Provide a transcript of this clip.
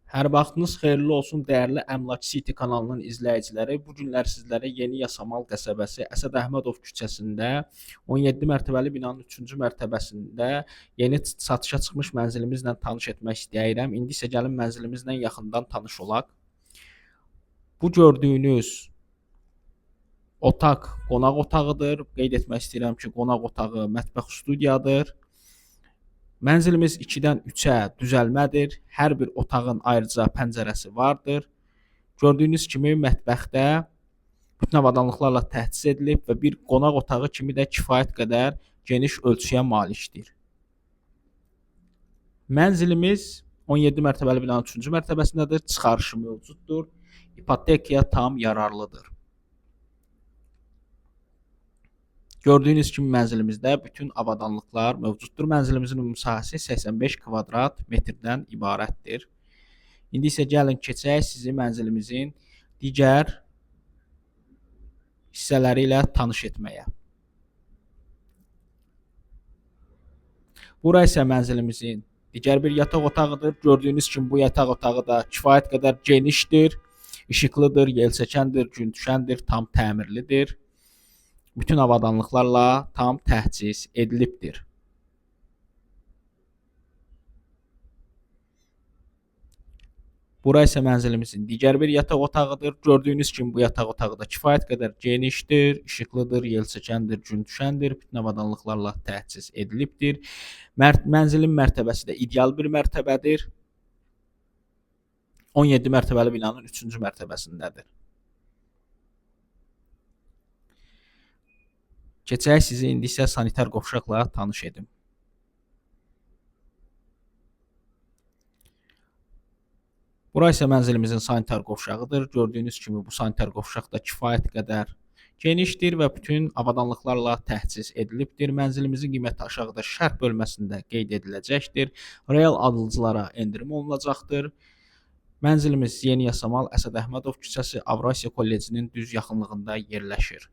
Hər vaxtınız xeyirli olsun, dəyərli Əmlak City kanalının izləyiciləri. Bu günlər sizlərə Yeni Yasamal qəsəbəsi Əsəd Əhmədov küçəsində 17 mərtəbəli binanın 3-cü mərtəbəsində yeni satışa çıxmış mənzilimizlə tanış etmək istəyirəm. İndi isə gəlin mənzilimizlə yaxından tanış olaq. Bu gördüyünüz otaq qonaq otağıdır. Qeyd etmək istəyirəm ki, qonaq otağı mətbəx studiyadır. Mənzilimiz 2-dən 3-ə düzəlmədir. Hər bir otağın ayrıca pəncərəsi vardır. Gördüyünüz kimi mətbəxdə bütün avadanlıqlarla təchiz edilib və bir qonaq otağı kimi də kifayət qədər geniş ölçüyə malikdir. Mənzilimiz 17 mərtəbəli binanın 3-cü mərtəbəsindədir. Çıxarışı mövcuddur. İpotekaya tam yararlıdır. Gördüyünüz kimi mənzilimizdə bütün avadanlıqlar mövcuddur. Mənzilimizin ümumi sahəsi 85 kvadrat metrdən ibarətdir. İndi isə gəlin keçək sizi mənzilimizin digər hissələri ilə tanış etməyə. Bura isə mənzilimizin digər bir yataq otağıdır. Gördüyünüz kimi bu yataq otağı da kifayət qədər genişdir, işıqlıdır, yelçəkəndir, gün düşəndir, tam təmirlidir. Bütün avadanlıqlarla tam təchiz edilibdir. Bura isə mənzilimizin digər bir yataq otağıdır. Gördüyünüz kimi bu yataq otağı da kifayət qədər genişdir, işıqlıdır, yelçəkəndir, gün düşəndir. Bütün avadanlıqlarla təchiz edilibdir. Mənzilin mərtəbəsi də ideal bir mərtəbədir. 17 mərtəbəli binanın 3-cü mərtəbəsindədir. Keçək sizi indi isə sanitar qovşaqla tanış edim. Bura isə mənzilimizin sanitar qovşağıdır. Gördüyünüz kimi bu sanitar qovşaq da kifayət qədər genişdir və bütün avadanlıqlarla təchiz edilibdir. Mənzilimizin qiyməti aşağıda şərh bölməsində qeyd ediləcəkdir. Real alıcılara endirim olunacaqdır. Mənzilimiz Yeni Yasamal Əsəd Əhmədov küçəsi Avrasiya Kollecinin düz yaxınlığında yerləşir.